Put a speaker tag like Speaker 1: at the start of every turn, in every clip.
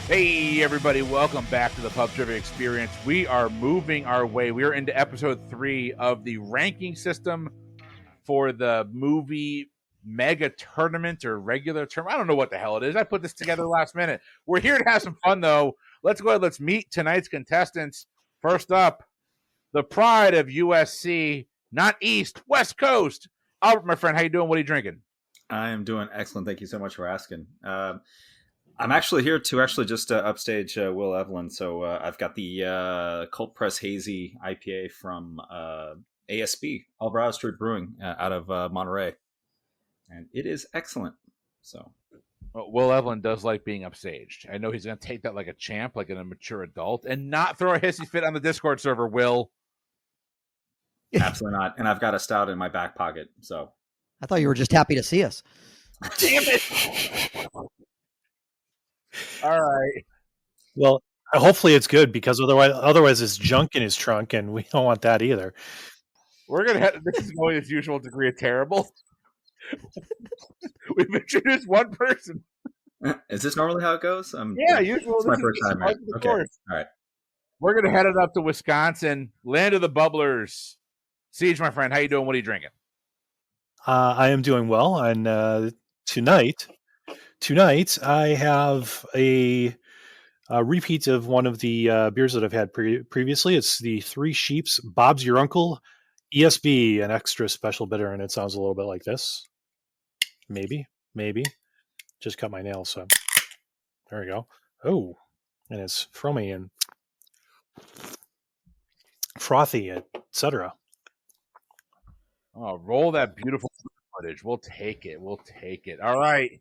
Speaker 1: Hey, everybody, welcome back to the Pub Trivia Experience. We are moving our way. We are into episode 3 of the ranking system for the movie mega tournament or regular term. I don't know what the hell it is. I put this together last minute. We're here to have some fun, though. Let's go ahead. Let's meet tonight's contestants. First up, the pride of USC, not East, West Coast. Albert, my friend, how you doing? What are you drinking?
Speaker 2: I am doing excellent. Thank you so much for asking. I'm actually here to just upstage Will Evelyn. So I've got the Cold Press Hazy IPA from ASB, Alvarado Street Brewing, out of Monterey. And it is excellent. So
Speaker 1: Will Evelyn does like being upstaged. I know he's going to take that like a champ, like a mature adult, and not throw a hissy fit on the Discord server, Will.
Speaker 2: Absolutely not. And I've got a stout in my back pocket. So
Speaker 3: I thought you were just happy to see us.
Speaker 1: Damn it. All right.
Speaker 4: Well, hopefully it's good, because otherwise it's junk in his trunk, and we don't want that either.
Speaker 1: We're going to have, this is going as usual degree of terrible. We've introduced one person.
Speaker 2: Is this normally how it goes?
Speaker 1: Yeah, usually.
Speaker 2: It's my first time here. Okay. All right.
Speaker 1: We're going to head it up to Wisconsin, land of the bubblers. Siege, my friend, how you doing? What are you drinking?
Speaker 4: I am doing well, and tonight I have a repeat of one of the beers that I've had previously. It's the Three Sheeps Bob's Your Uncle ESB, an extra special bitter, and it sounds a little bit like this. Maybe. Just cut my nails, so there we go. Oh, and it's foamy and frothy, etc.
Speaker 1: Oh, roll that beautiful footage. We'll take it. All right.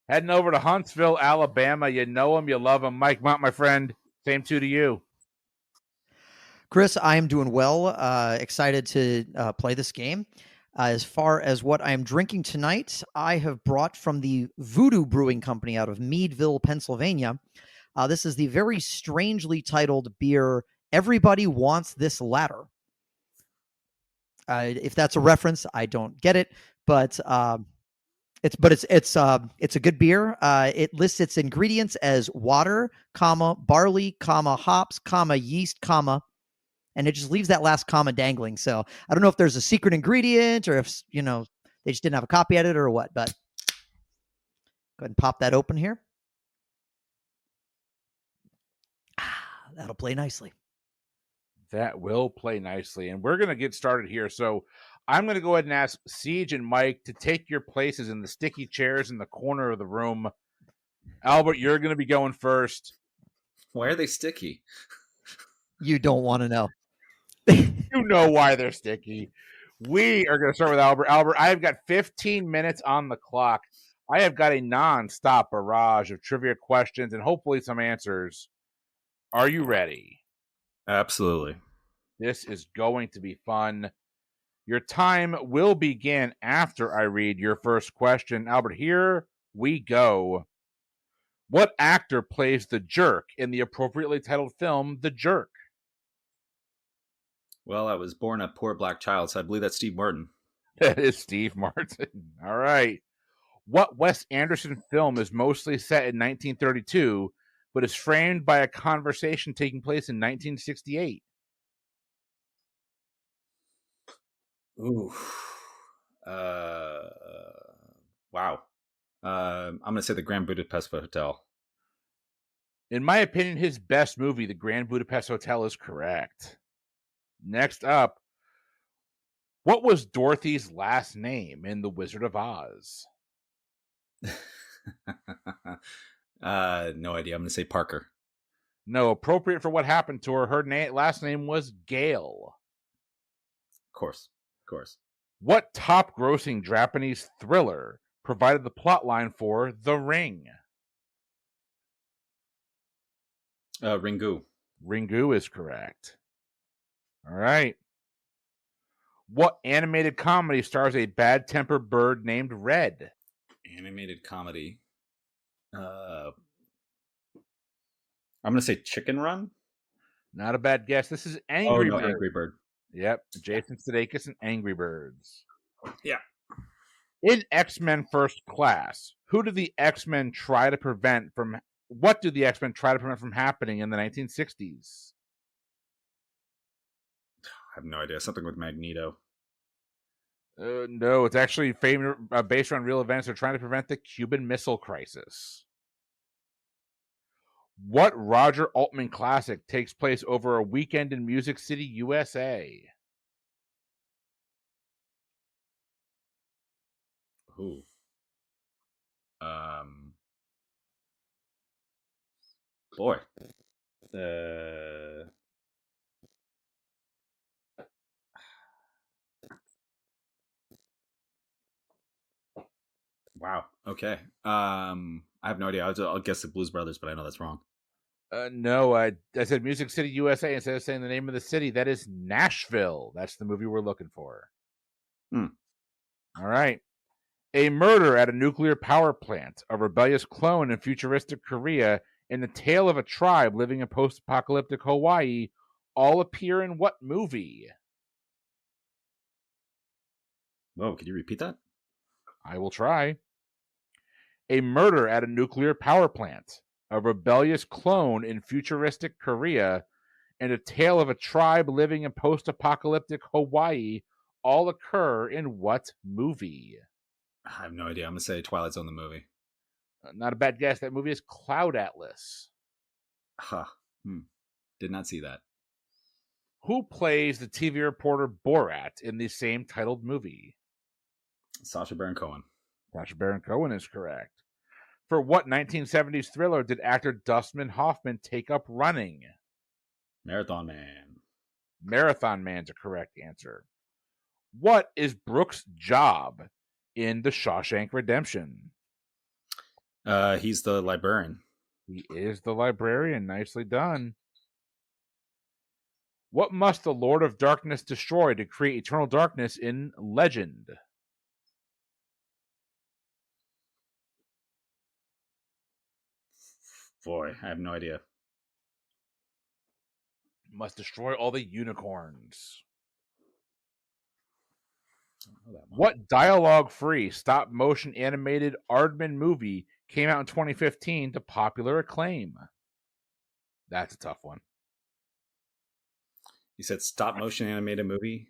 Speaker 1: Heading over to Huntsville, Alabama. You know him, you love him. Mike Mott, my friend. Same to you.
Speaker 3: Chris, I am doing well. Excited to play this game. As far as what I am drinking tonight, I have brought from the Voodoo Brewing Company out of Meadville, Pennsylvania. This is the very strangely titled beer, Everybody Wants This Ladder. If that's a reference, I don't get it, but it's a good beer. It lists its ingredients as water, barley, hops, yeast, and it just leaves that last comma dangling. So I don't know if there's a secret ingredient or if they just didn't have a copy edit or what. But go ahead and pop that open here. That'll play nicely.
Speaker 1: That will play nicely. And we're going to get started here. So I'm going to go ahead and ask Siege and Mike to take your places in the sticky chairs in the corner of the room. Albert, you're going to be going first.
Speaker 2: Why are they sticky?
Speaker 3: You don't want to know.
Speaker 1: You know why they're sticky. We are going to start with Albert. Albert, I've got 15 minutes on the clock. I have got a non-stop barrage of trivia questions and hopefully some answers. Are you ready?
Speaker 2: Absolutely.
Speaker 1: This is going to be fun. Your time will begin after I read your first question. Albert, here we go. What actor plays the jerk in the appropriately titled film, The Jerk?
Speaker 2: Well, I was born a poor black child, so I believe that's Steve Martin.
Speaker 1: That is Steve Martin. All right. What Wes Anderson film is mostly set in 1932, but is framed by a conversation taking place in 1968?
Speaker 2: Ooh. Wow. I'm going to say the Grand Budapest Hotel.
Speaker 1: In my opinion, his best movie, The Grand Budapest Hotel, is correct. Next up, what was Dorothy's last name in The Wizard of Oz?
Speaker 2: No idea. I'm going to say Parker.
Speaker 1: No, appropriate for what happened to her. Her last name was Gail.
Speaker 2: Of course.
Speaker 1: What top-grossing Japanese thriller provided the plotline for The Ring?
Speaker 2: Ringu.
Speaker 1: Ringu is correct. All right. What animated comedy stars a bad-tempered bird named Red?
Speaker 2: Animated comedy. I'm going to say Chicken Run.
Speaker 1: Not a bad guess. This is Angry Bird.
Speaker 2: Angry Bird.
Speaker 1: Yep. Jason Sudeikis and Angry Birds.
Speaker 2: Yeah.
Speaker 1: In X-Men First Class, who do the X-Men try to prevent from What do the X-Men try to prevent from happening in the 1960s?
Speaker 2: I have no idea. Something with Magneto.
Speaker 1: No, it's actually based on real events. They're trying to prevent the Cuban Missile Crisis. What Roger Altman classic takes place over a weekend in Music City, USA?
Speaker 2: Ooh. Boy. Wow. Okay. I have no idea. I'll guess the Blues Brothers, but I know that's wrong.
Speaker 1: No, I said Music City, USA instead of saying the name of the city. That is Nashville. That's the movie we're looking for.
Speaker 2: Hmm.
Speaker 1: All right. A murder at a nuclear power plant, a rebellious clone in futuristic Korea, and the tale of a tribe living in post-apocalyptic Hawaii all appear in what movie?
Speaker 2: Whoa, could you repeat that?
Speaker 1: I will try. A murder at a nuclear power plant, a rebellious clone in futuristic Korea, and a tale of a tribe living in post-apocalyptic Hawaii all occur in what movie?
Speaker 2: I have no idea. I'm going to say Twilight Zone the movie.
Speaker 1: Not a bad guess. That movie is Cloud Atlas.
Speaker 2: Huh. Did not see that.
Speaker 1: Who plays the TV reporter Borat in the same titled movie?
Speaker 2: Sacha Baron Cohen.
Speaker 1: Sacha Baron Cohen is correct. For what 1970s thriller did actor Dustin Hoffman take up running?
Speaker 2: Marathon Man.
Speaker 1: Marathon Man's a correct answer. What is Brooks' job in The Shawshank Redemption?
Speaker 2: He's the librarian.
Speaker 1: He is the librarian. Nicely done. What must the Lord of Darkness destroy to create eternal darkness in Legend?
Speaker 2: Boy, I have no idea.
Speaker 1: Must destroy all the unicorns. What dialogue-free stop-motion animated Aardman movie came out in 2015 to popular acclaim? That's a tough one.
Speaker 2: You said stop motion animated movie?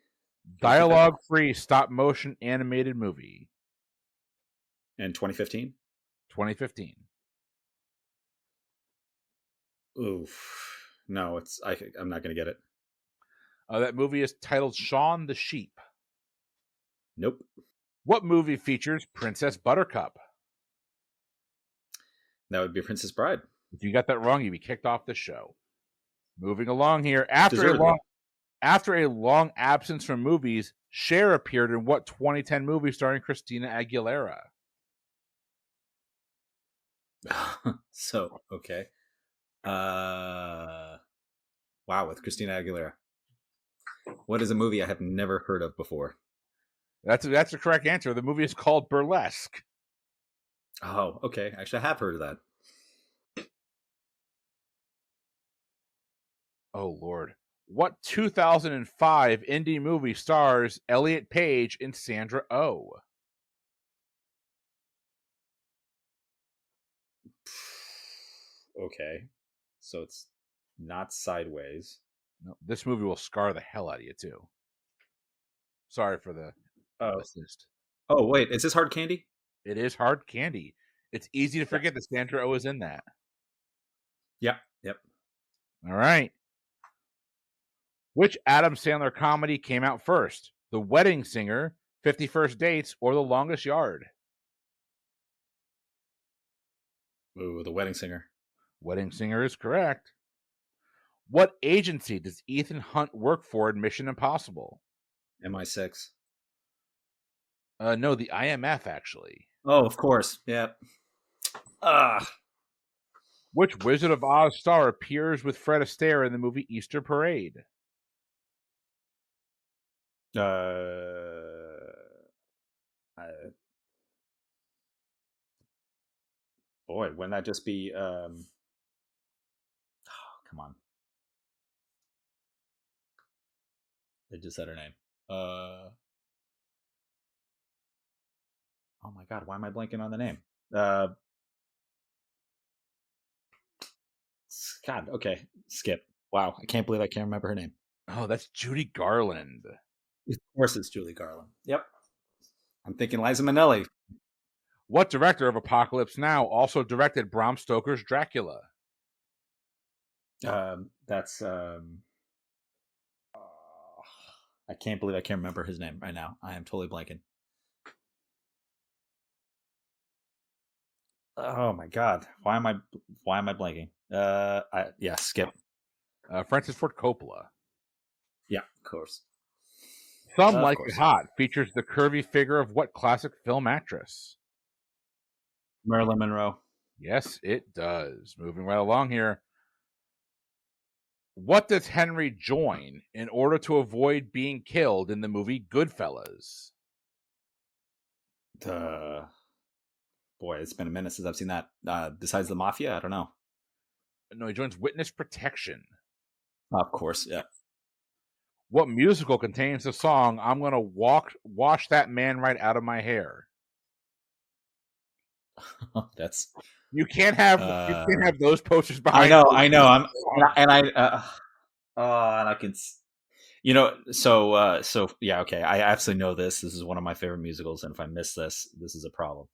Speaker 1: Dialogue-free stop-motion animated movie.
Speaker 2: In 2015?
Speaker 1: 2015.
Speaker 2: Oof. No, I'm not going to get it.
Speaker 1: That movie is titled Shaun the Sheep.
Speaker 2: Nope.
Speaker 1: What movie features Princess Buttercup?
Speaker 2: That would be Princess Bride.
Speaker 1: If you got that wrong, you'd be kicked off the show. Moving along here. After a long absence from movies, Cher appeared in what 2010 movie starring Christina Aguilera?
Speaker 2: So, okay. Wow, with Christina Aguilera. What is a movie I have never heard of before?
Speaker 1: That's the correct answer. The movie is called Burlesque.
Speaker 2: Oh, okay. Actually, I have heard of that.
Speaker 1: Oh, Lord. What 2005 indie movie stars Elliot Page and Sandra Oh?
Speaker 2: Okay. So it's not Sideways.
Speaker 1: No, this movie will scar the hell out of you, too. Sorry for the assist.
Speaker 2: Oh, wait. Is this Hard Candy?
Speaker 1: It is Hard Candy. It's easy to forget that Sandra Oh is in that.
Speaker 2: Yep.
Speaker 1: All right. Which Adam Sandler comedy came out first? The Wedding Singer, 50 First Dates, or The Longest Yard?
Speaker 2: Ooh, The Wedding Singer.
Speaker 1: Wedding Singer is correct. What agency does Ethan Hunt work for in Mission Impossible?
Speaker 2: MI6.
Speaker 1: No, the IMF, actually.
Speaker 2: Oh, of course. Yeah.
Speaker 1: Which Wizard of Oz star appears with Fred Astaire in the movie Easter Parade?
Speaker 2: Boy, wouldn't that just be oh, come on. They just said her name. Oh my god, why am I blanking on the name? God. Okay, skip. Wow, I can't believe I can't remember her name.
Speaker 1: Oh, that's Judy Garland.
Speaker 2: Of course, it's Julie Garland. Yep. I'm thinking Liza Minnelli.
Speaker 1: What director of Apocalypse Now also directed Bram Stoker's Dracula?
Speaker 2: That's I can't believe I can't remember his name right now. I am totally blanking. Oh my god, why am I blanking? Skip.
Speaker 1: Francis Ford Coppola.
Speaker 2: Yeah, of course.
Speaker 1: Some
Speaker 2: Of
Speaker 1: Like
Speaker 2: course.
Speaker 1: It Hot features the curvy figure of what classic film actress?
Speaker 2: Marilyn Monroe.
Speaker 1: Yes, it does. Moving right along here. What does Henry join in order to avoid being killed in the movie Goodfellas?
Speaker 2: Boy, it's been a minute since I've seen that. Besides the mafia, I don't know.
Speaker 1: No, he joins Witness Protection.
Speaker 2: Of course, yeah.
Speaker 1: What musical contains the song "I'm Gonna Wash That Man Right Out of My Hair"?
Speaker 2: That's.
Speaker 1: You can't have those posters behind.
Speaker 2: I know. And I can. So yeah, okay. I absolutely know this. This is one of my favorite musicals, and if I miss this, this is a problem.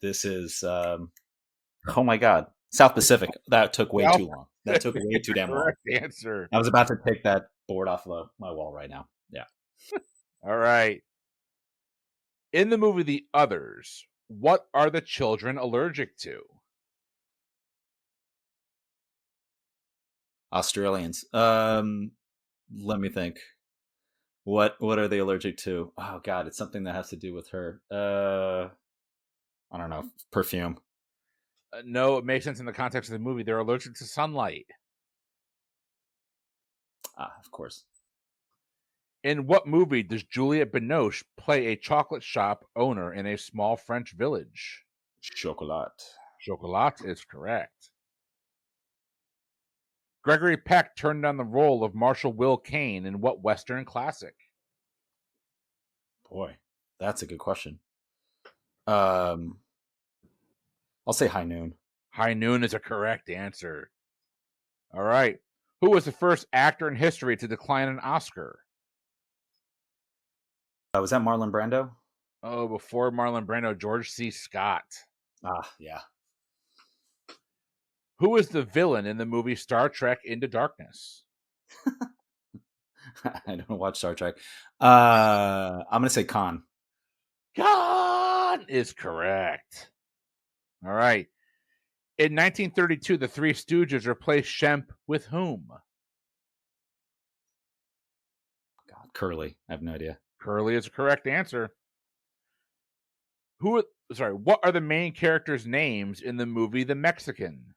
Speaker 2: This is oh my god, South Pacific. That took way too long. That took way too damn long.
Speaker 1: Correct answer.
Speaker 2: I was about to take that board off of my wall right now. Yeah.
Speaker 1: All right. In the movie The Others, what are the children allergic to?
Speaker 2: Australians. Let me think. What are they allergic to? Oh god, it's something that has to do with her. I don't know. Perfume.
Speaker 1: No, it makes sense in the context of the movie. They're allergic to sunlight.
Speaker 2: Of course.
Speaker 1: In what movie does Juliette Binoche play a chocolate shop owner in a small French village?
Speaker 2: Chocolat.
Speaker 1: Chocolat is correct. Gregory Peck turned down the role of Marshal Will Kane in what Western classic?
Speaker 2: Boy, that's a good question. I'll say High Noon.
Speaker 1: High Noon is a correct answer. All right. Who was the first actor in history to decline an Oscar?
Speaker 2: Was that Marlon Brando?
Speaker 1: Oh, before Marlon Brando, George C. Scott.
Speaker 2: Yeah.
Speaker 1: Who was the villain in the movie Star Trek Into Darkness?
Speaker 2: I don't watch Star Trek. I'm gonna say Khan.
Speaker 1: Khan is correct. All right. In 1932, the Three Stooges replaced Shemp with whom?
Speaker 2: God, Curly. I have no idea.
Speaker 1: Curly is a correct answer. What are the main characters' names in the movie The Mexican?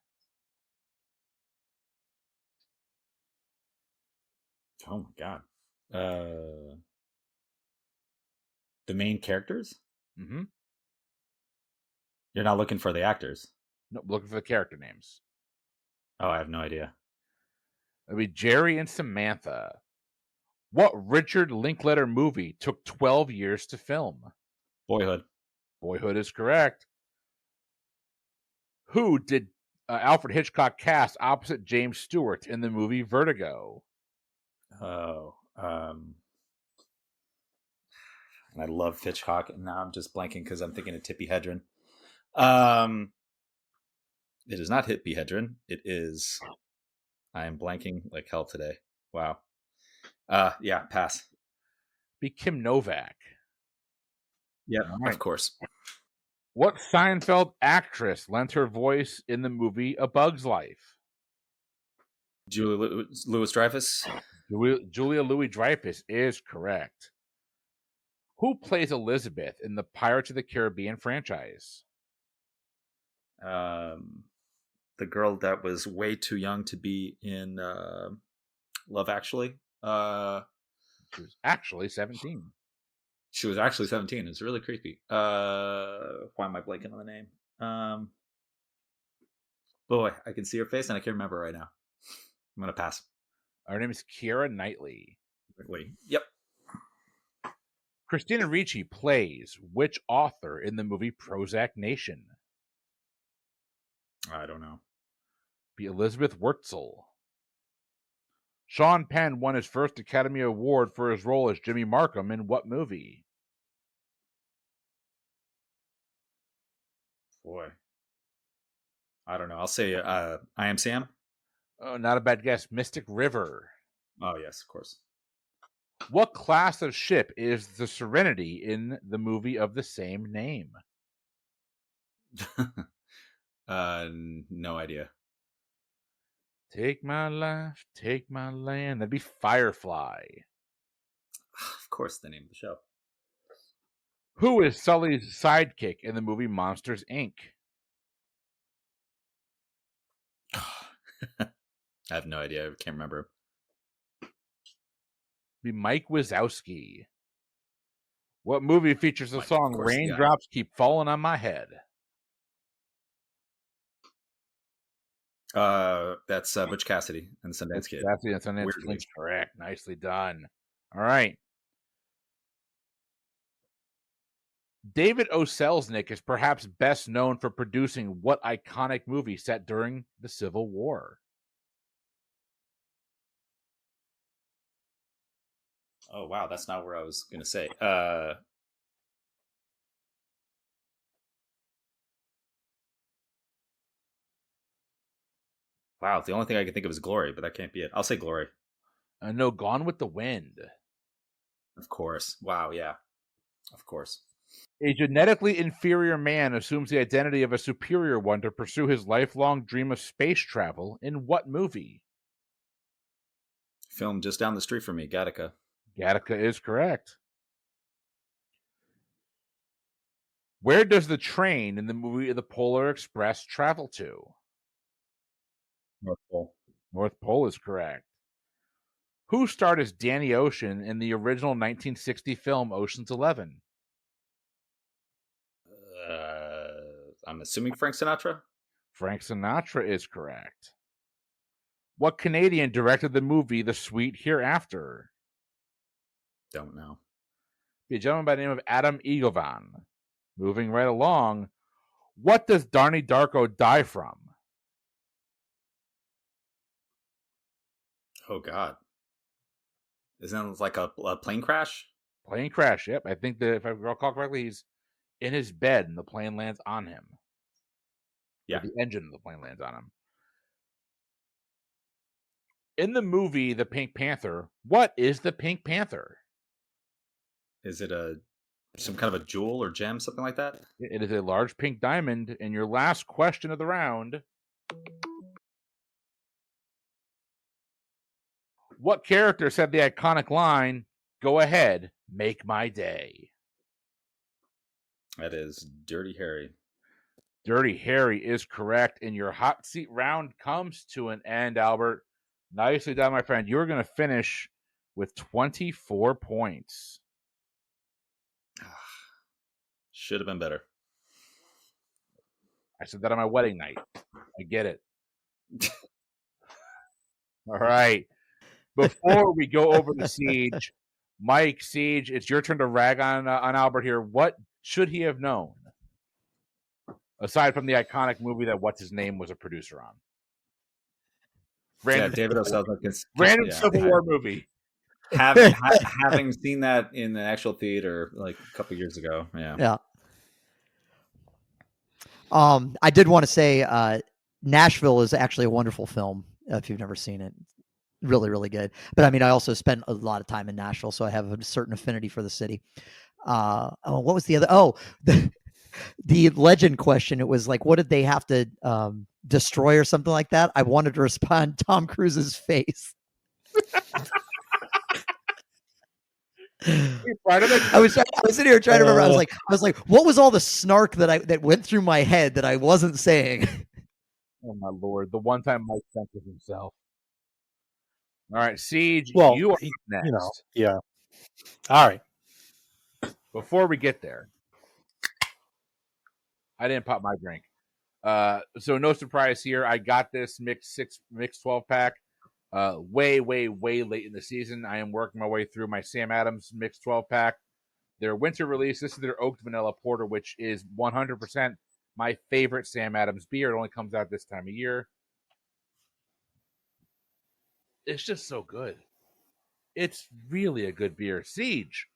Speaker 2: Oh my god. The main characters?
Speaker 1: Mm-hmm.
Speaker 2: You're not looking for the actors.
Speaker 1: No, looking for the character names.
Speaker 2: Oh, I have no idea.
Speaker 1: It'll be Jerry and Samantha. What Richard Linklater movie took 12 years to film?
Speaker 2: Boyhood.
Speaker 1: Boyhood is correct. Who did Alfred Hitchcock cast opposite James Stewart in the movie Vertigo?
Speaker 2: Oh, and I love Hitchcock, and now I'm just blanking because I'm thinking of Tippi Hedren. It is not Tippi Hedren. It is. I am blanking like hell today. Wow. Yeah, pass.
Speaker 1: Be Kim Novak.
Speaker 2: Yeah,
Speaker 1: right.
Speaker 2: Of course.
Speaker 1: What Seinfeld actress lent her voice in the movie A Bug's Life?
Speaker 2: Julia Louis-Dreyfus.
Speaker 1: Julia Louis-Dreyfus is correct. Who plays Elizabeth in the Pirates of the Caribbean franchise?
Speaker 2: The girl that was way too young to be in Love Actually.
Speaker 1: She was actually 17.
Speaker 2: She was actually 17. It's really creepy. Why am I blanking on the name? Boy, I can see her face and I can't remember right now. I'm gonna pass.
Speaker 1: Her name is Keira Knightley.
Speaker 2: Wait. Yep.
Speaker 1: Christina Ricci plays which author in the movie Prozac Nation?
Speaker 2: I don't know.
Speaker 1: Be Elizabeth Wurtzel. Sean Penn won his first Academy Award for his role as Jimmy Markham in what movie?
Speaker 2: Boy, I don't know. I'll say I Am Sam.
Speaker 1: Oh, not a bad guess. Mystic River.
Speaker 2: Oh yes, of course.
Speaker 1: What class of ship is the Serenity in the movie of the same name?
Speaker 2: No idea.
Speaker 1: Take my life, take my land. That'd be Firefly.
Speaker 2: Of course, the name of the show.
Speaker 1: Who is Sully's sidekick in the movie Monsters, Inc.?
Speaker 2: I have no idea. I can't remember.
Speaker 1: Be Mike Wazowski. What movie features the song Raindrops Keep Falling on My Head?
Speaker 2: That's Butch Cassidy and the Sundance Kid.
Speaker 1: Cassidy and Sundance Kid. Correct. Nicely done. All right. David O. Selznick is perhaps best known for producing what iconic movie set during the Civil War?
Speaker 2: Oh, wow. That's not where I was going to say. Wow. The only thing I can think of is Glory, but that can't be it. I'll say Glory.
Speaker 1: No, Gone with the Wind.
Speaker 2: Of course. Wow. Yeah. Of course.
Speaker 1: A genetically inferior man assumes the identity of a superior one to pursue his lifelong dream of space travel in what movie?
Speaker 2: Film just down the street from me, Gattaca.
Speaker 1: Gattaca is correct. Where does the train in the movie The Polar Express travel to?
Speaker 2: North Pole.
Speaker 1: North Pole is correct. Who starred as Danny Ocean in the original 1960 film Ocean's 11?
Speaker 2: I'm assuming Frank Sinatra?
Speaker 1: Frank Sinatra is correct. What Canadian directed the movie The Sweet Hereafter?
Speaker 2: Don't know.
Speaker 1: Be a gentleman by the name of Adam Egovan. Moving right along, what does Donnie Darko die from?
Speaker 2: Oh, God. Isn't it like a plane crash?
Speaker 1: Plane crash, yep. I think that if I recall correctly, he's in his bed and the plane lands on him.
Speaker 2: Yeah.
Speaker 1: Or the engine of the plane lands on him. In the movie The Pink Panther, what is the Pink Panther?
Speaker 2: Is it some kind of a jewel or gem, something like that?
Speaker 1: It is a large pink diamond. And your last question of the round. What character said the iconic line, "Go ahead, make my day"?
Speaker 2: That is Dirty Harry.
Speaker 1: Dirty Harry is correct. And your hot seat round comes to an end, Albert. Nicely done, my friend. You're going to finish with 24 points.
Speaker 2: Should have been better.
Speaker 1: I said that on my wedding night. I get it. All right. Before we go over to Siege, Mike, Siege, it's your turn to rag on Albert here. What should he have known? Aside from the iconic movie that what's-his-name was a producer on.
Speaker 2: David O. Selznick.
Speaker 1: Random Civil War movie.
Speaker 2: Having seen that in the actual theater like a couple years ago. Yeah.
Speaker 3: I did want to say Nashville is actually a wonderful film if you've never seen it. Really, really good. But I mean, I also spent a lot of time in Nashville, so I have a certain affinity for the city. What was the other? Oh, the legend question. It was like, what did they have to destroy or something like that? I wanted to respond Tom Cruise's face. I was sitting here trying to remember. I was like, what was all the snark that went through my head that I wasn't saying?
Speaker 1: Oh my Lord! The one time Mike censored himself. All right, Siege.
Speaker 4: Well,
Speaker 1: you are next.
Speaker 4: Yeah. All right.
Speaker 1: Before we get there, I didn't pop my drink, so no surprise here. I got this mixed 12 pack. Way late in the season. I am working my way through my Sam Adams mixed 12 pack. Their winter release. This is their oaked vanilla porter, which is 100% my favorite Sam Adams beer. It only comes out this time of year. It's just so good. It's really a good beer. Siege,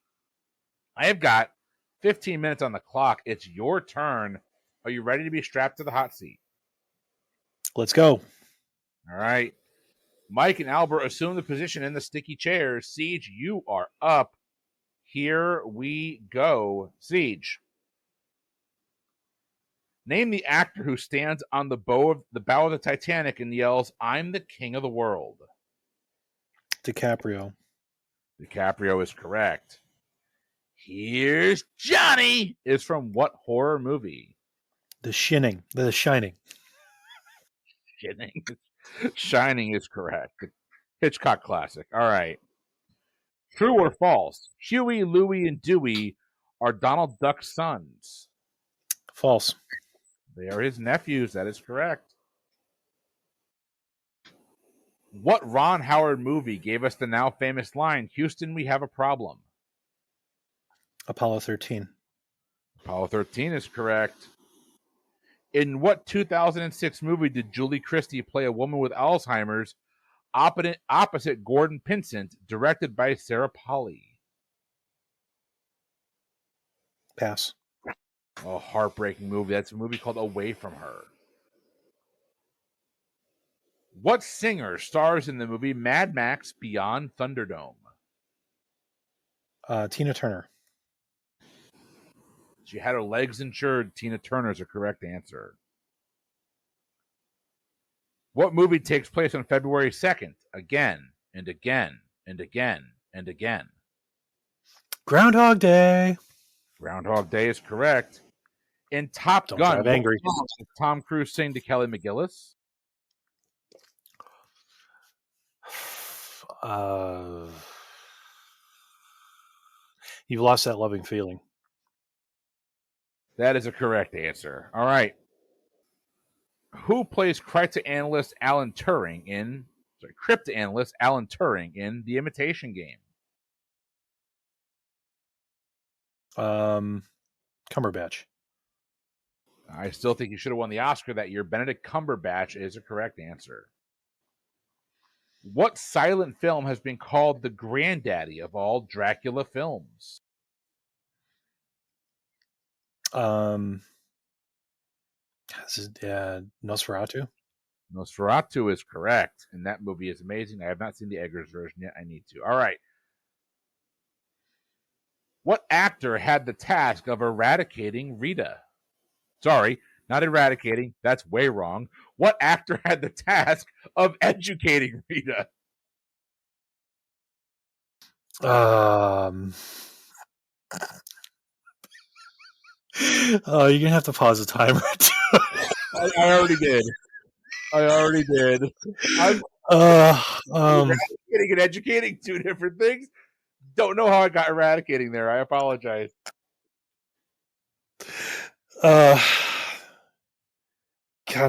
Speaker 1: I have got 15 minutes on the clock. It's your turn. Are you ready to be strapped to the hot seat?
Speaker 4: Let's go.
Speaker 1: All right. Mike and Albert assume the position in the sticky chairs. Siege, you are up. Here we go. Siege. Name the actor who stands on the bow of the Titanic and yells, "I'm the king of the world."
Speaker 4: DiCaprio.
Speaker 1: DiCaprio is correct. Here's Johnny is from what horror movie?
Speaker 4: The Shining. The Shining.
Speaker 1: Shining is correct. Hitchcock classic. All right. True or false? Huey, Louie, and Dewey are Donald Duck's sons.
Speaker 4: False.
Speaker 1: They are his nephews. That is correct. What Ron Howard movie gave us the now famous line, "Houston, we have a problem"?
Speaker 4: Apollo 13.
Speaker 1: Apollo 13 is correct. In what 2006 movie did Julie Christie play a woman with Alzheimer's opposite Gordon Pinsent, directed by Sarah Polley?
Speaker 4: Pass.
Speaker 1: A heartbreaking movie. That's a movie called Away from Her. What singer stars in the movie Mad Max Beyond Thunderdome?
Speaker 4: Tina Turner.
Speaker 1: She had her legs insured. Tina Turner's a correct answer. What movie takes place on February 2nd? Again and again and again and again.
Speaker 4: Groundhog Day.
Speaker 1: Groundhog Day is correct. In Top
Speaker 4: Don't
Speaker 1: Gun,
Speaker 4: drive angry.
Speaker 1: what song did Tom Cruise sing to Kelly McGillis?
Speaker 4: You've lost that loving feeling.
Speaker 1: That is a correct answer. All right. Who plays cryptanalyst Alan Turing in The Imitation Game?
Speaker 4: Cumberbatch.
Speaker 1: I still think he should have won the Oscar that year. Benedict Cumberbatch is a correct answer. What silent film has been called the granddaddy of all Dracula films?
Speaker 4: Nosferatu.
Speaker 1: Nosferatu is correct, and that movie is amazing. I have not seen the Eggers version yet. I need to. All right. What actor had the task of eradicating Rita? Sorry, not eradicating. That's way wrong. What actor had the task of educating Rita?
Speaker 4: Oh, you're gonna have to pause the timer.
Speaker 1: I already did. Eradicating and educating, two different things. Don't know how I got eradicating there. I apologize.
Speaker 4: God,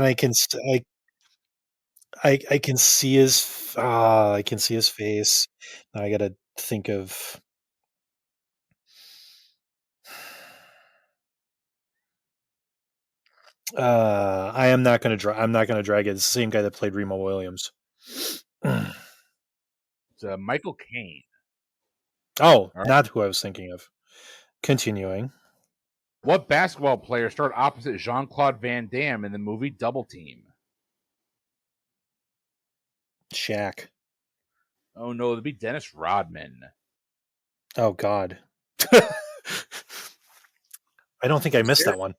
Speaker 4: I can see his. I can see his face. Now I gotta think of. I am not gonna I'm not gonna drag it. It's the same guy that played Remo Williams.
Speaker 1: It's Michael Caine.
Speaker 4: Oh, right. Not who I was thinking of. Continuing.
Speaker 1: What basketball player starred opposite Jean-Claude Van Damme in the movie Double Team?
Speaker 4: Shaq.
Speaker 1: Oh no, it'd be Dennis Rodman.
Speaker 4: Oh God. I don't think I missed that one.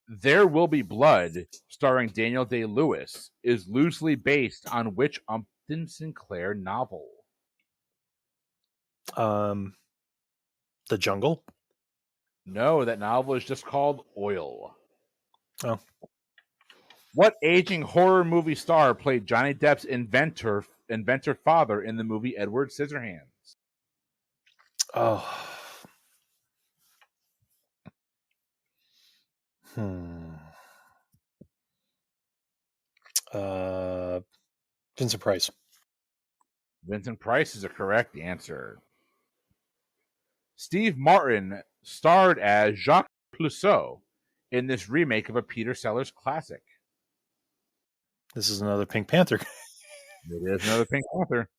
Speaker 1: There Will Be Blood, starring Daniel Day-Lewis, is loosely based on which Upton Sinclair novel?
Speaker 4: The Jungle?
Speaker 1: No, that novel is just called Oil.
Speaker 4: Oh.
Speaker 1: What aging horror movie star played Johnny Depp's inventor father in the movie Edward Scissorhands?
Speaker 4: Oh. Vincent Price.
Speaker 1: Vincent Price is a correct answer. Steve Martin starred as Jacques Clouseau in this remake of a Peter Sellers classic.
Speaker 4: This is another Pink Panther.
Speaker 1: It is another Pink Panther.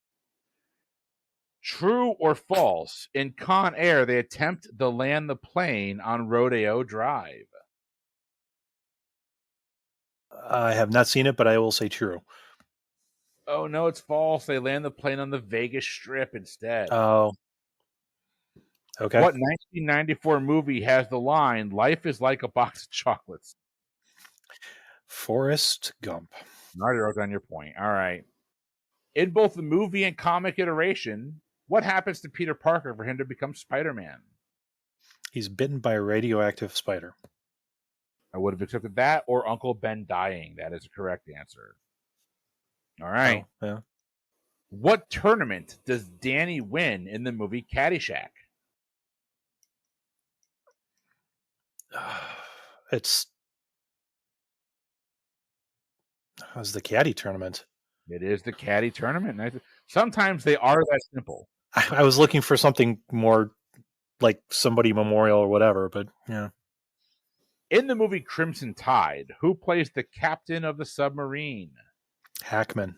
Speaker 1: True or false? In Con Air, they attempt to land the plane on Rodeo Drive.
Speaker 4: I have not seen it, but I will say true.
Speaker 1: Oh no, it's false. They land the plane on the Vegas Strip instead.
Speaker 4: Oh, okay.
Speaker 1: What 1994 movie has the line "Life is like a box of chocolates"?
Speaker 4: Forrest Gump.
Speaker 1: I already wrote down your point. All right. In both the movie and comic iteration, what happens to Peter Parker for him to become Spider-Man?
Speaker 4: He's bitten by a radioactive spider.
Speaker 1: I would have accepted that or Uncle Ben dying. That is the correct answer. All right.
Speaker 4: Oh, yeah.
Speaker 1: What tournament does Danny win in the movie Caddyshack?
Speaker 4: It was the caddy tournament.
Speaker 1: It is the Caddy tournament. Sometimes they are that simple.
Speaker 4: I was looking for something more like somebody memorial or whatever, but yeah.
Speaker 1: In the movie Crimson Tide, who plays the captain of the submarine?
Speaker 4: Hackman.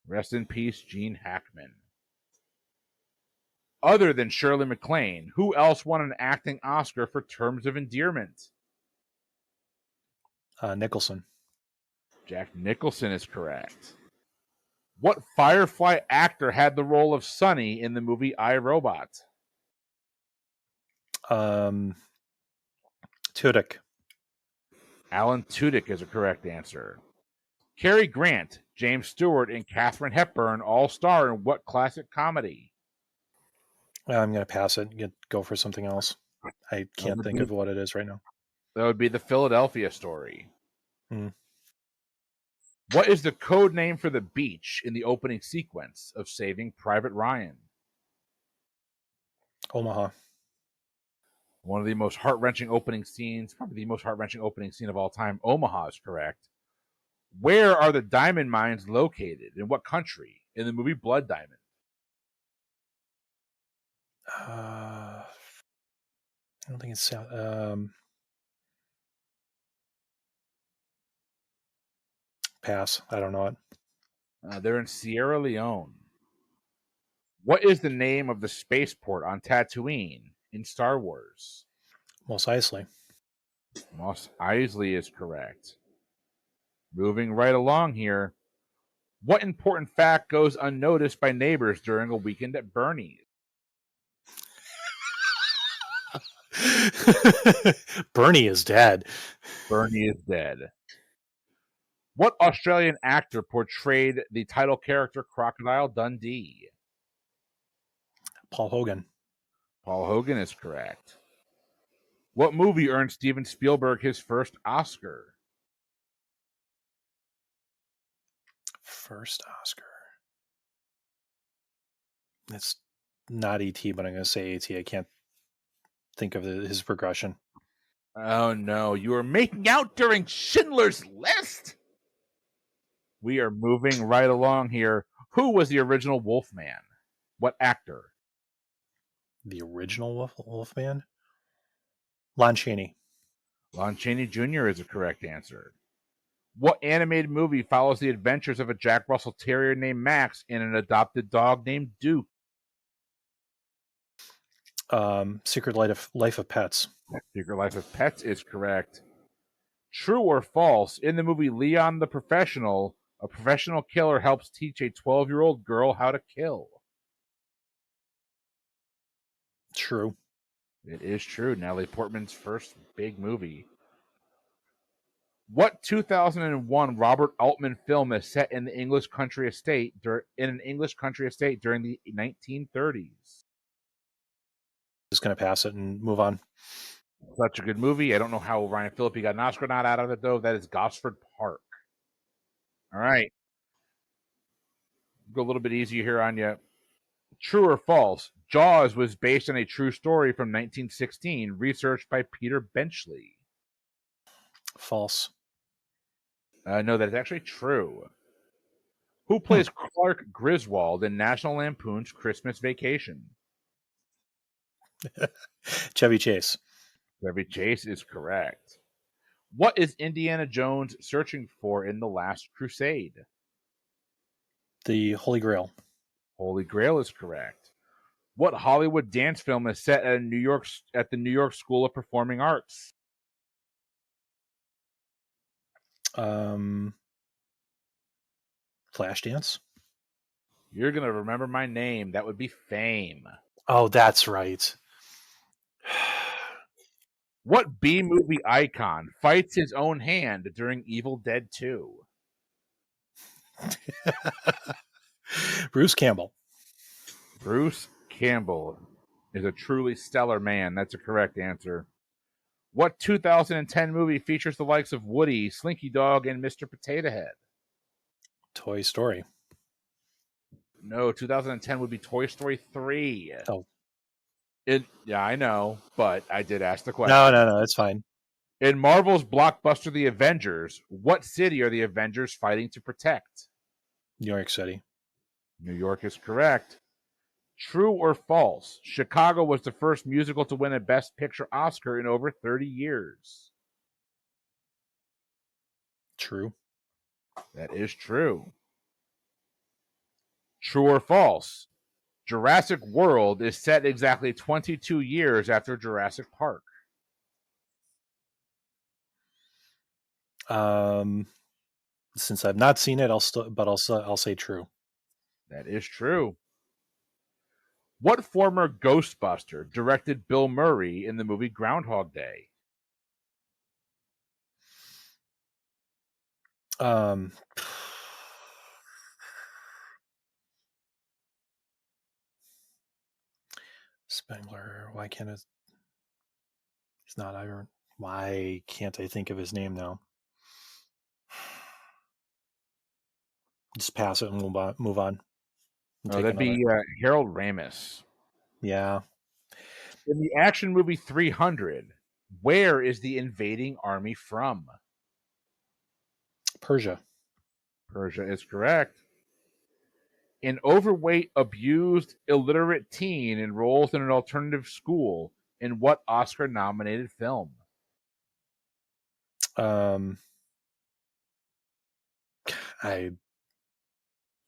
Speaker 1: Rest in peace, Gene Hackman. Other than Shirley MacLaine, who else won an acting Oscar for Terms of Endearment?
Speaker 4: Nicholson.
Speaker 1: Jack Nicholson is correct. What Firefly actor had the role of Sonny in the movie I, Robot?
Speaker 4: Tudyk.
Speaker 1: Alan Tudyk is a correct answer. Cary Grant, James Stewart, and Katharine Hepburn all star in what classic comedy?
Speaker 4: I'm going to pass it. Go for something else. I can't think of what it is right now.
Speaker 1: That would be the Philadelphia Story.
Speaker 4: Hmm.
Speaker 1: What is the code name for the beach in the opening sequence of Saving Private Ryan?
Speaker 4: Omaha.
Speaker 1: One of the most heart-wrenching opening scenes, probably the most heart-wrenching opening scene of all time. Omaha is correct. Where are the diamond mines located? In what country? In the movie Blood Diamond.
Speaker 4: I don't think it's pass. I don't know it.
Speaker 1: They're in Sierra Leone. What is the name of the spaceport on Tatooine in Star Wars?
Speaker 4: Mos Eisley.
Speaker 1: Mos Eisley is correct. Moving right along here. What important fact goes unnoticed by neighbors during a weekend at Bernie's?
Speaker 4: Bernie is dead.
Speaker 1: Bernie is dead. What Australian actor portrayed the title character Crocodile Dundee?
Speaker 4: Paul Hogan.
Speaker 1: Paul Hogan is correct. What movie earned Steven Spielberg his first Oscar?
Speaker 4: First Oscar. It's not E.T., but I'm going to say E.T. I can't think of his progression.
Speaker 1: Oh no, you are making out during Schindler's List. We are moving right along here. Who was the original Wolfman? What actor?
Speaker 4: The original Wolfman? Lon Chaney.
Speaker 1: Lon Chaney Jr. is a correct answer. What animated movie follows the adventures of a Jack Russell Terrier named Max and an adopted dog named Duke?
Speaker 4: Secret Life of Pets.
Speaker 1: Secret Life of Pets is correct. True or false? In the movie Leon the Professional, a professional killer helps teach a 12-year-old girl how to kill.
Speaker 4: True.
Speaker 1: It is true. Natalie Portman's first big movie. What 2001 Robert Altman film is set in the English country estate during the 1930s?
Speaker 4: Just going to pass it and move on.
Speaker 1: Such a good movie. I don't know how Ryan Phillippe got an Oscar not out of it, though. That is Gosford Park. All right. Go a little bit easier here on you. True or false? Jaws was based on a true story from 1916, researched by Peter Benchley.
Speaker 4: False.
Speaker 1: No, that is actually true. Who plays Clark Griswold in National Lampoon's Christmas Vacation?
Speaker 4: Chevy Chase.
Speaker 1: Chevy Chase is correct. What is Indiana Jones searching for in The Last Crusade?
Speaker 4: The Holy Grail.
Speaker 1: Holy Grail is correct. What Hollywood dance film is set at the New York School of Performing Arts?
Speaker 4: Flashdance.
Speaker 1: You're going to remember my name. That would be Fame.
Speaker 4: Oh, that's right.
Speaker 1: What B-movie icon fights his own hand during Evil Dead 2?
Speaker 4: Bruce Campbell.
Speaker 1: Bruce Campbell is a truly stellar man. That's a correct answer. What 2010 movie features the likes of Woody, Slinky Dog, and Mr. Potato Head?
Speaker 4: Toy Story.
Speaker 1: No, 2010 would be Toy Story 3.
Speaker 4: Oh.
Speaker 1: Yeah, I know, but I did ask the question.
Speaker 4: No, it's fine.
Speaker 1: In Marvel's blockbuster The Avengers, what city are the Avengers fighting to protect?
Speaker 4: New York City.
Speaker 1: New York is correct. True or false? Chicago was the first musical to win a Best Picture Oscar in over 30 years.
Speaker 4: True.
Speaker 1: That is true. True or false? Jurassic World is set exactly 22 years after Jurassic Park.
Speaker 4: Since I've not seen it, I'll say true.
Speaker 1: That is true. What former Ghostbuster directed Bill Murray in the movie Groundhog Day?
Speaker 4: Spengler. Why can't it? It's not Iron. Why can't I think of his name now? Just pass it and move on.
Speaker 1: That'd be Harold Ramis.
Speaker 4: Yeah.
Speaker 1: In the action movie 300, where is the invading army from?
Speaker 4: Persia.
Speaker 1: Persia is correct. An overweight, abused, illiterate teen enrolls in an alternative school in what Oscar-nominated film?
Speaker 4: I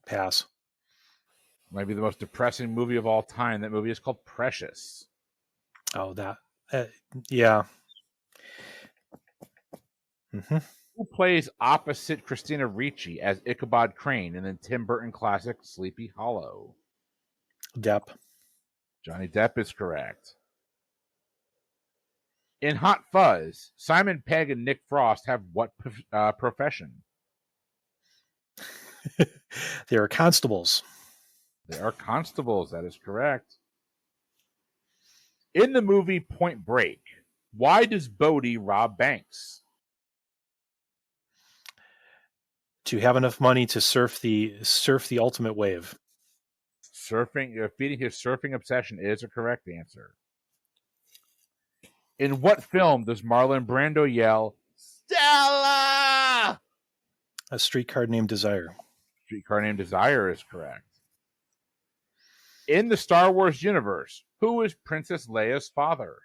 Speaker 4: pass.
Speaker 1: Might be the most depressing movie of all time. That movie is called Precious.
Speaker 4: Oh, that. Yeah. Mm-hmm.
Speaker 1: Who plays opposite Christina Ricci as Ichabod Crane in the Tim Burton classic Sleepy Hollow?
Speaker 4: Depp.
Speaker 1: Johnny Depp is correct. In Hot Fuzz, Simon Pegg and Nick Frost have what profession?
Speaker 4: They are constables.
Speaker 1: They are constables. That is correct. In the movie Point Break, why does Bodhi rob banks?
Speaker 4: To have enough money to surf the ultimate wave.
Speaker 1: Feeding his surfing obsession is a correct answer. In what film does Marlon Brando yell, "Stella"?
Speaker 4: A Streetcar Named Desire.
Speaker 1: Streetcar Named Desire is correct. In the Star Wars universe, who is Princess Leia's father?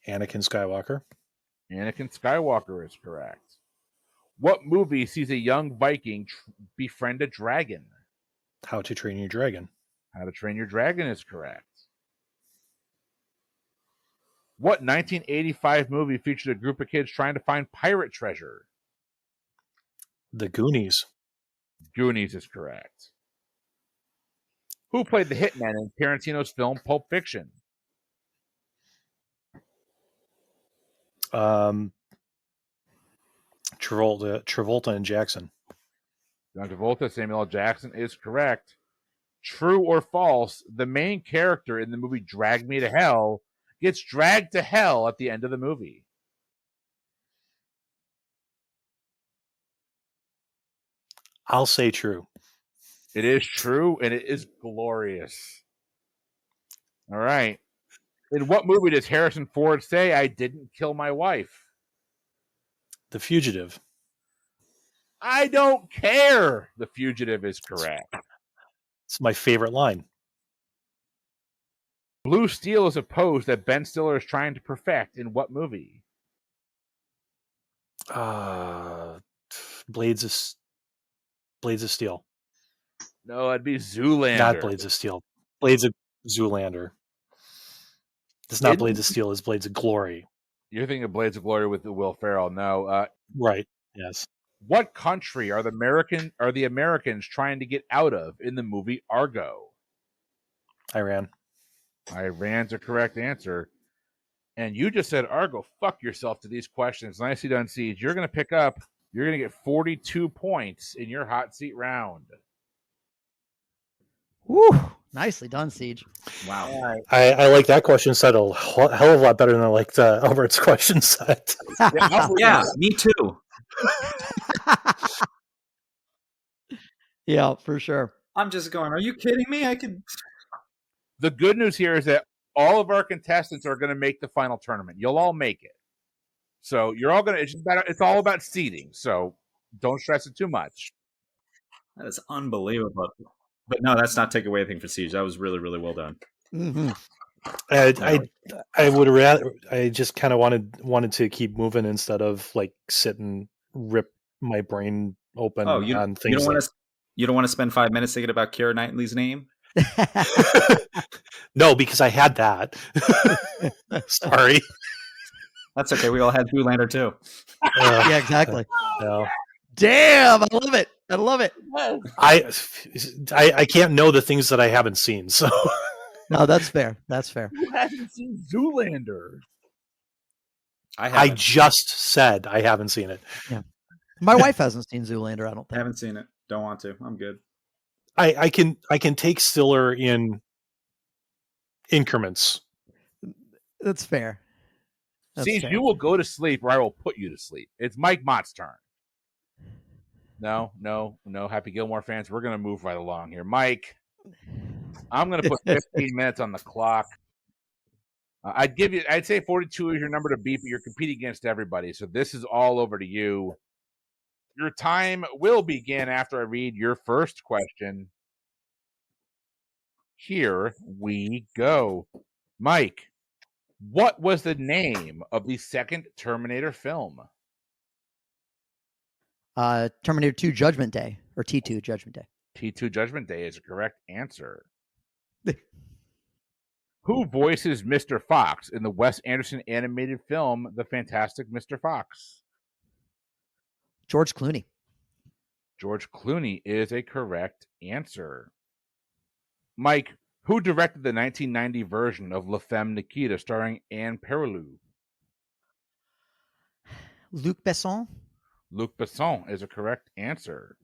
Speaker 4: Anakin Skywalker.
Speaker 1: Anakin Skywalker is correct. What movie sees a young Viking befriend a dragon?
Speaker 4: How to Train Your Dragon.
Speaker 1: How to Train Your Dragon is correct. What 1985 movie featured a group of kids trying to find pirate treasure?
Speaker 4: The Goonies.
Speaker 1: Goonies is correct. Who played the hitman in Tarantino's film Pulp Fiction?
Speaker 4: Travolta and Jackson.
Speaker 1: John Travolta, Samuel L. Jackson is correct. True or false, the main character in the movie Drag Me to Hell gets dragged to hell at the end of the movie.
Speaker 4: I'll say true.
Speaker 1: It is true, and it is glorious. All right. In what movie does Harrison Ford say, "I didn't kill my wife"?
Speaker 4: The Fugitive.
Speaker 1: I don't care. The Fugitive is correct.
Speaker 4: It's my favorite line.
Speaker 1: Blue Steel is a pose that Ben Stiller is trying to perfect in what movie?
Speaker 4: Blades of Blades of Steel.
Speaker 1: No, it'd be Zoolander.
Speaker 4: Not Blades of Steel. Blades of Zoolander. It's not Blades of Steel. It's Blades of Glory.
Speaker 1: You're thinking of Blades of Glory with the Will Ferrell. No.
Speaker 4: Right. Yes.
Speaker 1: What country are the Americans trying to get out of in the movie Argo?
Speaker 4: Iran.
Speaker 1: Iran's a correct answer. And you just said Argo. Fuck yourself to these questions. Nicely done, Siege. You're going to get 42 points in your hot seat round.
Speaker 3: Woo! Nicely done, Siege.
Speaker 2: Wow.
Speaker 1: All right.
Speaker 4: I like that question set a hell of a lot better than I liked Albert's question set.
Speaker 2: Yeah, me too.
Speaker 3: Yeah, for sure.
Speaker 2: I'm just going, are you kidding me?
Speaker 1: The good news here is that all of our contestants are going to make the final tournament. You'll all make it. So you're all going to, it's all about seeding. So don't stress it too much.
Speaker 2: That is unbelievable. But no, that's not take away anything for Siege. That was really, really well done.
Speaker 3: Mm-hmm.
Speaker 4: I would rather. I just kind of wanted to keep moving instead of like sit and rip my brain open on things.
Speaker 2: You don't want to spend 5 minutes thinking about Keira Knightley's name?
Speaker 4: No, because I had that. Sorry.
Speaker 2: That's okay. We all had Zoolander too.
Speaker 3: Yeah, exactly.
Speaker 4: No.
Speaker 3: Damn, I love it. I love it.
Speaker 4: I can't know the things that I haven't seen. So
Speaker 3: no, that's fair. That's fair.
Speaker 1: Who hasn't seen Zoolander?
Speaker 4: I just said I haven't seen it.
Speaker 3: Yeah. My wife hasn't seen Zoolander, I don't think.
Speaker 2: I haven't seen it. Don't want to. I'm good.
Speaker 4: I can take Stiller in increments.
Speaker 3: That's fair.
Speaker 1: Siege, you will go to sleep or I will put you to sleep. It's Mike Mott's turn. No. Happy Gilmore fans, we're going to move right along here. Mike, I'm going to put 15 minutes on the clock. I'd say 42 is your number to beat, but you're competing against everybody. So this is all over to you. Your time will begin after I read your first question. Here we go. Mike, what was the name of the second Terminator film?
Speaker 3: Terminator 2 Judgment Day, or T2 Judgment Day.
Speaker 1: T2 Judgment Day is a correct answer. Who voices Mr. Fox in the Wes Anderson animated film, The Fantastic Mr. Fox?
Speaker 3: George Clooney.
Speaker 1: George Clooney is a correct answer. Mike, who directed the 1990 version of La Femme Nikita starring Anne Perilou?
Speaker 3: Luc Besson.
Speaker 1: Luc Besson is a correct answer.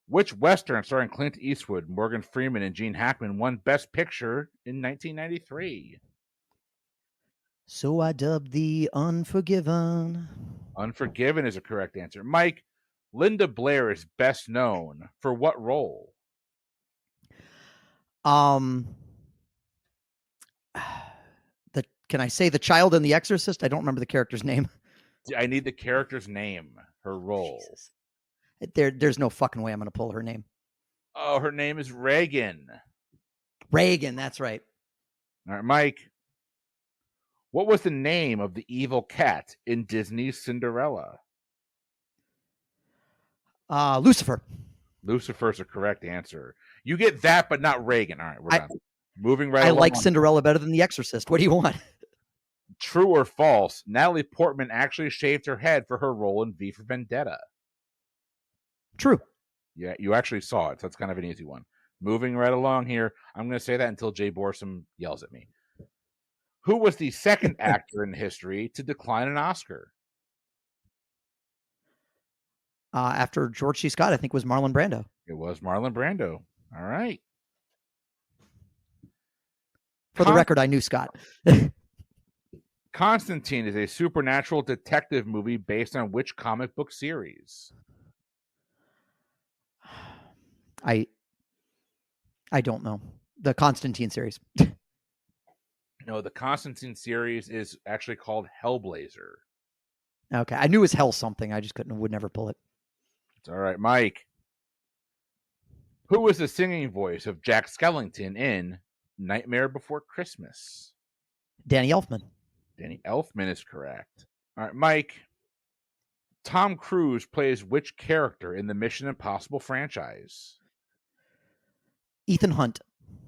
Speaker 1: Which Western starring Clint Eastwood, Morgan Freeman, and Gene Hackman won Best Picture in 1993?
Speaker 3: So I dubbed the Unforgiven.
Speaker 1: Unforgiven is a correct answer. Mike, Linda Blair is best known for what role?
Speaker 3: Can I say the child in The Exorcist? I don't remember the character's name.
Speaker 1: I need the character's name, her role.
Speaker 3: Jesus. There's no fucking way I'm going to pull her name.
Speaker 1: Oh, her name is Reagan.
Speaker 3: Reagan, that's right.
Speaker 1: All right, Mike. What was the name of the evil cat in Disney's Cinderella?
Speaker 3: Lucifer.
Speaker 1: Lucifer's a correct answer. You get that, but not Reagan. All right, we're done. Moving right along.
Speaker 3: I like Cinderella better than The Exorcist. What do you want?
Speaker 1: True or false, Natalie Portman actually shaved her head for her role in V for Vendetta.
Speaker 3: True.
Speaker 1: Yeah, you actually saw it, so it's kind of an easy one. Moving right along here, I'm going to say that until Jay Borsum yells at me. Who was the second actor in history to decline an Oscar?
Speaker 3: After George C. Scott, I think it was Marlon Brando.
Speaker 1: It was Marlon Brando. All right.
Speaker 3: For the record, I knew Scott.
Speaker 1: Constantine is a supernatural detective movie based on which comic book series?
Speaker 3: I don't know. The Constantine series.
Speaker 1: No, the Constantine series is actually called Hellblazer.
Speaker 3: Okay, I knew it was Hell something. I just would never pull it.
Speaker 1: It's all right, Mike. Who was the singing voice of Jack Skellington in Nightmare Before Christmas?
Speaker 3: Danny Elfman.
Speaker 1: Danny Elfman is correct. All right, Mike. Tom Cruise plays which character in the Mission Impossible franchise?
Speaker 3: Ethan Hunt.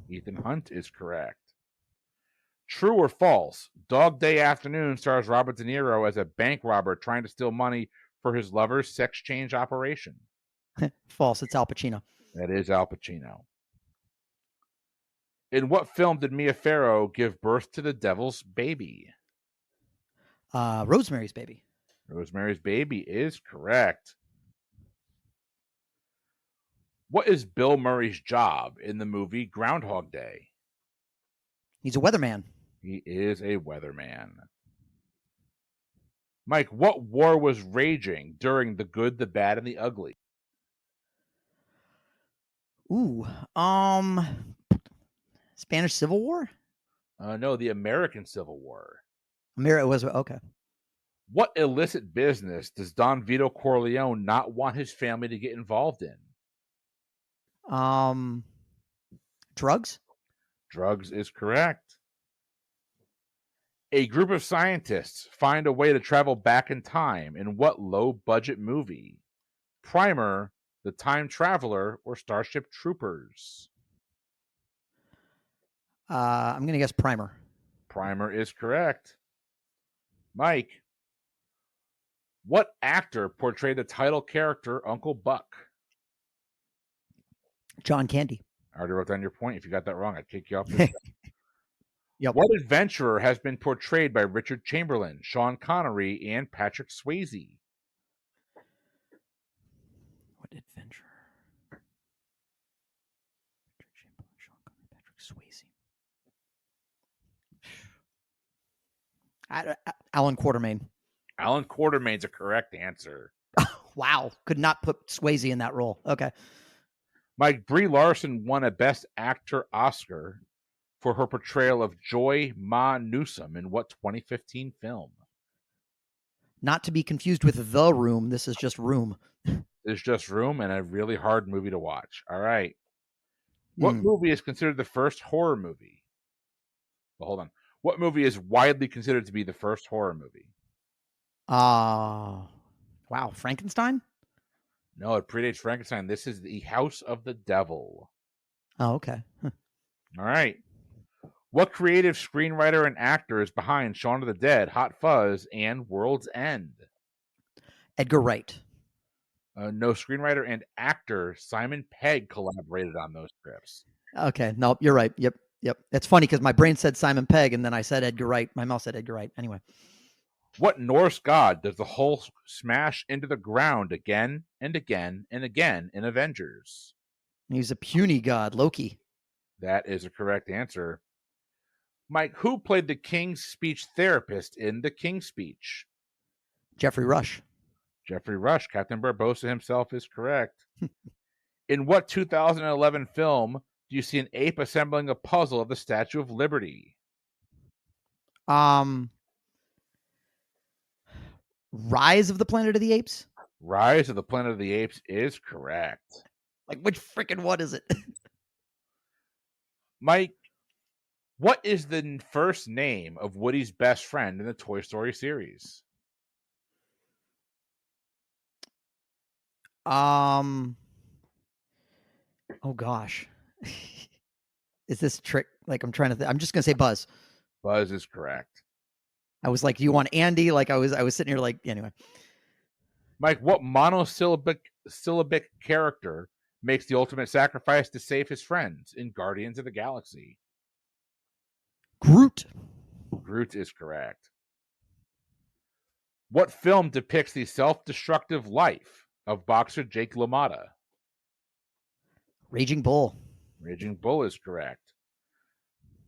Speaker 1: Ethan Hunt is correct. True or false? Dog Day Afternoon stars Robert De Niro as a bank robber trying to steal money for his lover's sex change operation.
Speaker 3: False. It's Al Pacino.
Speaker 1: That is Al Pacino. In what film did Mia Farrow give birth to the devil's baby?
Speaker 3: Rosemary's Baby.
Speaker 1: Rosemary's Baby is correct. What is Bill Murray's job in the movie Groundhog Day?
Speaker 3: He's a weatherman.
Speaker 1: He is a weatherman. Mike, what war was raging during the good, the bad, and the ugly?
Speaker 3: Ooh. Spanish Civil War?
Speaker 1: No, the American Civil War.
Speaker 3: It was okay.
Speaker 1: What illicit business does Don Vito Corleone not want his family to get involved in?
Speaker 3: Drugs?
Speaker 1: Drugs is correct. A group of scientists find a way to travel back in time in what low-budget movie? Primer, The Time Traveler, or Starship Troopers?
Speaker 3: I'm going to guess Primer.
Speaker 1: Primer is correct. Mike, what actor portrayed the title character Uncle Buck?
Speaker 3: John Candy.
Speaker 1: I already wrote down your point. If you got that wrong, I'd kick you off this.
Speaker 3: Yep.
Speaker 1: What adventurer has been portrayed by Richard Chamberlain, Sean Connery, and Patrick Swayze?
Speaker 3: What adventurer? Richard Chamberlain, Sean Connery, Patrick Swayze. Alan Quartermain.
Speaker 1: Alan Quartermain's a correct answer.
Speaker 3: Wow. Could not put Swayze in that role. Okay.
Speaker 1: Mike, Brie Larson won a Best Actor Oscar for her portrayal of Joy Ma Newsom in what 2015 film?
Speaker 3: Not to be confused with The Room. This is just Room.
Speaker 1: It's just Room, and a really hard movie to watch. All right. What movie is considered the first horror movie? Well, hold on. What movie is widely considered to be the first horror movie?
Speaker 3: Wow. Frankenstein?
Speaker 1: No, it predates Frankenstein. This is The House of the Devil.
Speaker 3: Oh, okay.
Speaker 1: All right. What creative screenwriter and actor is behind Shaun of the Dead, Hot Fuzz, and World's End?
Speaker 3: Edgar Wright.
Speaker 1: No, screenwriter and actor Simon Pegg collaborated on those scripts.
Speaker 3: Okay. Nope. You're right. Yep. It's funny because my brain said Simon Pegg and then I said Edgar Wright. My mouth said Edgar Wright. Anyway.
Speaker 1: What Norse god does the Hulk smash into the ground again and again and again in Avengers?
Speaker 3: He's a puny god, Loki.
Speaker 1: That is a correct answer. Mike, who played the King's Speech therapist in The King's Speech?
Speaker 3: Jeffrey Rush.
Speaker 1: Jeffrey Rush. Captain Barbossa himself is correct. In what 2011 film do you see an ape assembling a puzzle of the Statue of Liberty?
Speaker 3: Rise of the Planet of the Apes?
Speaker 1: Rise of the Planet of the Apes is correct.
Speaker 3: Like, which freaking what is it?
Speaker 1: Mike, what is the first name of Woody's best friend in the Toy Story series?
Speaker 3: Oh gosh. Is this trick? Like, I'm trying to I'm just gonna say Buzz.
Speaker 1: Buzz is correct.
Speaker 3: I was like, do you want Andy? Like I was sitting here like, anyway.
Speaker 1: Mike, what monosyllabic character makes the ultimate sacrifice to save his friends in Guardians of the Galaxy?
Speaker 3: Groot.
Speaker 1: Groot is correct. What film depicts the self-destructive life of boxer Jake LaMotta?
Speaker 3: Raging Bull.
Speaker 1: Raging Bull is correct.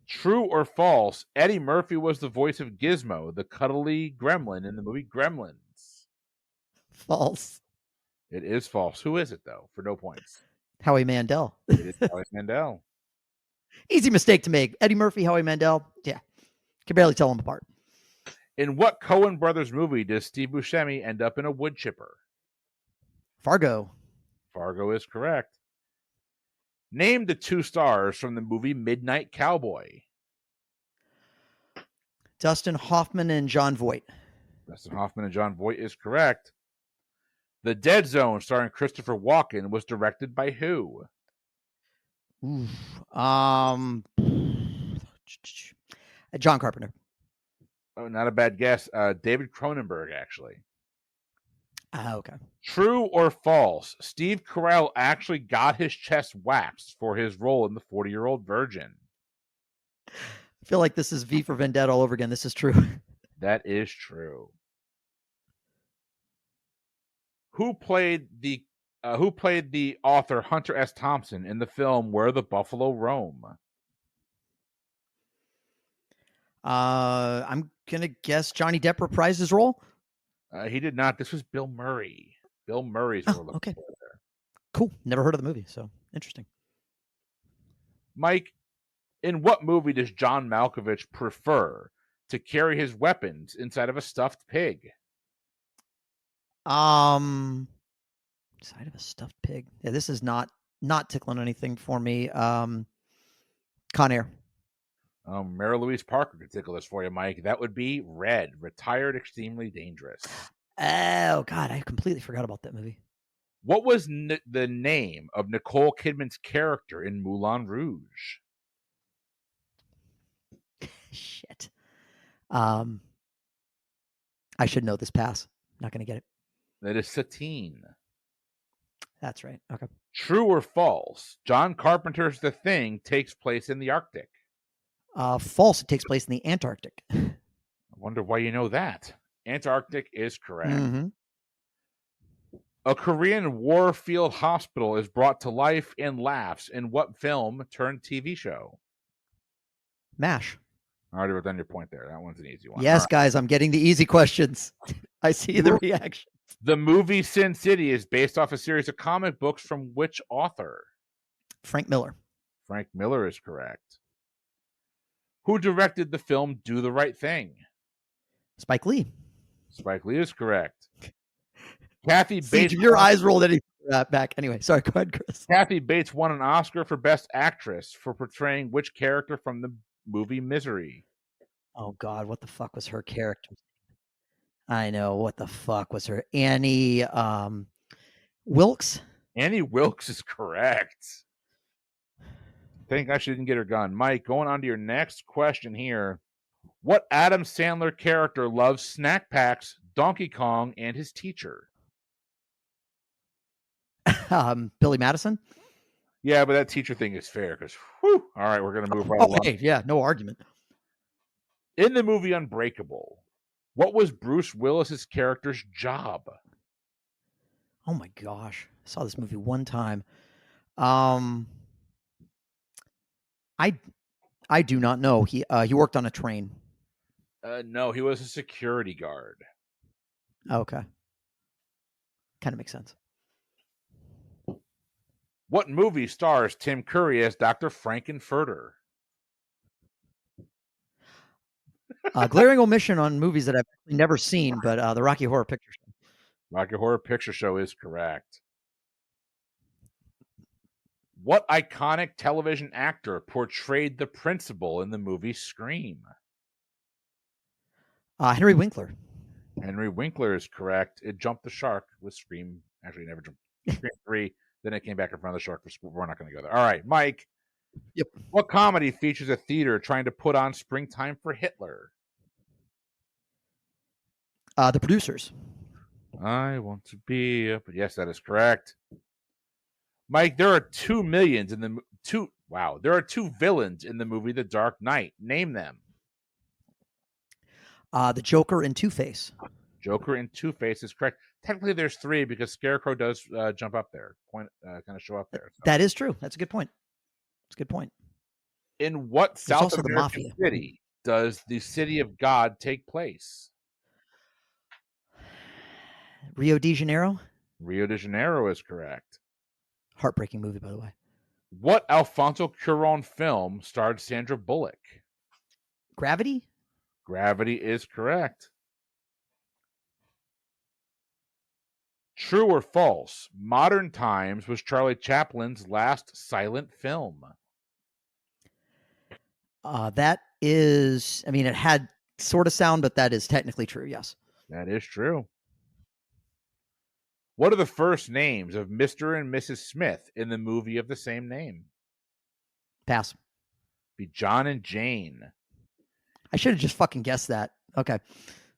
Speaker 1: True or false, Eddie Murphy was the voice of Gizmo, the cuddly gremlin in the movie Gremlins.
Speaker 3: False.
Speaker 1: It is false. Who is it, though? For no points.
Speaker 3: Howie Mandel.
Speaker 1: It is Howie Mandel.
Speaker 3: Easy mistake to make. Eddie Murphy, Howie Mandel. Yeah. Can barely tell them apart.
Speaker 1: In what Coen Brothers movie does Steve Buscemi end up in a wood chipper?
Speaker 3: Fargo.
Speaker 1: Fargo is correct. Name the two stars from the movie Midnight Cowboy.
Speaker 3: Dustin Hoffman and John Voight.
Speaker 1: Dustin Hoffman and John Voight is correct. The Dead Zone, starring Christopher Walken, was directed by who?
Speaker 3: Oof. John Carpenter.
Speaker 1: Oh, not a bad guess. David Cronenberg, actually.
Speaker 3: Okay.
Speaker 1: True or false? Steve Carell actually got his chest waxed for his role in The 40-Year-Old Virgin.
Speaker 3: I feel like this is V for Vendetta all over again. This is true.
Speaker 1: That is true. Who played the author Hunter S. Thompson in the film Where the Buffalo Roam?
Speaker 3: I'm gonna guess Johnny Depp reprised his role.
Speaker 1: He did not. This was Bill Murray. Bill Murray's role.
Speaker 3: Okay. Cool. Never heard of the movie, so interesting.
Speaker 1: Mike, in what movie does John Malkovich prefer to carry his weapons inside of a stuffed pig?
Speaker 3: Side of a stuffed pig. Yeah, this is not tickling anything for me. Con Air.
Speaker 1: Mary Louise Parker could tickle this for you, Mike. That would be Red, Retired Extremely Dangerous.
Speaker 3: Oh, God, I completely forgot about that movie.
Speaker 1: What was the name of Nicole Kidman's character in Moulin Rouge?
Speaker 3: Shit. I should know this. Pass. Not going to get it.
Speaker 1: That is Satine.
Speaker 3: That's right. Okay.
Speaker 1: True or false? John Carpenter's The Thing takes place in the Arctic.
Speaker 3: False. It takes place in the Antarctic.
Speaker 1: I wonder why you know that. Antarctic is correct.
Speaker 3: Mm-hmm.
Speaker 1: A Korean war field hospital is brought to life and laughs in what film turned TV show?
Speaker 3: MASH.
Speaker 1: I already wrote down your point there. That one's an easy one.
Speaker 3: Yes, guys, I'm getting the easy questions. I see the reaction.
Speaker 1: The movie Sin City is based off a series of comic books from which author?
Speaker 3: Frank Miller.
Speaker 1: Frank Miller is correct. Who directed the film Do the Right Thing?
Speaker 3: Spike Lee.
Speaker 1: Spike Lee is correct. Kathy
Speaker 3: See,
Speaker 1: Bates.
Speaker 3: your eyes rolled any back. Anyway, sorry. Go ahead, Chris.
Speaker 1: Kathy Bates won an Oscar for Best Actress for portraying which character from the movie Misery?
Speaker 3: Oh, God. What the fuck was her character? I know. What the fuck was her? Annie Wilkes?
Speaker 1: Annie Wilkes is correct. Thank God she didn't get her gun. Mike, going on to your next question here. What Adam Sandler character loves snack packs, Donkey Kong, and his teacher?
Speaker 3: Billy Madison?
Speaker 1: Yeah, but that teacher thing is fair because, all right, we're going to move right along.
Speaker 3: Hey, yeah, no argument.
Speaker 1: In the movie Unbreakable, what was Bruce Willis's character's job?
Speaker 3: Oh my gosh. I saw this movie one time. I do not know. He worked on a train.
Speaker 1: No, he was a security guard.
Speaker 3: Okay. Kind of makes sense.
Speaker 1: What movie stars Tim Curry as Dr. Frankenfurter?
Speaker 3: Glaring omission on movies that I've never seen, but the Rocky Horror Picture Show.
Speaker 1: Rocky Horror Picture Show is correct. What iconic television actor portrayed the principal in the movie Scream?
Speaker 3: Henry Winkler.
Speaker 1: Henry Winkler is correct. It jumped the shark with Scream. Actually, it never jumped. Scream 3. Then it came back in front of the shark. We're not going to go there. All right, Mike.
Speaker 3: Yep.
Speaker 1: What comedy features a theater trying to put on Springtime for Hitler?
Speaker 3: The Producers.
Speaker 1: I want to be up. Yes, that is correct. Mike, there are 2 millions in the there are 2 villains in the movie The Dark Knight. Name them.
Speaker 3: The Joker and Two-Face.
Speaker 1: Joker and Two-Face is correct. Technically, there's 3 because Scarecrow does jump up there, kind of show up there. So.
Speaker 3: That is true. That's a good point. It's a good point.
Speaker 1: In what South
Speaker 3: also
Speaker 1: American city does the City of God take place?
Speaker 3: Rio de Janeiro.
Speaker 1: Rio de Janeiro is correct.
Speaker 3: Heartbreaking movie, by the way.
Speaker 1: What Alfonso Cuarón film starred Sandra Bullock?
Speaker 3: Gravity?
Speaker 1: Gravity is correct. True or false? Modern Times was Charlie Chaplin's last silent film.
Speaker 3: That is, I mean, it had sort of sound, but that is technically true, yes.
Speaker 1: That is true. What are the first names of Mr. and Mrs. Smith in the movie of the same name?
Speaker 3: Pass.
Speaker 1: Be John and Jane.
Speaker 3: I should have just fucking guessed that. Okay.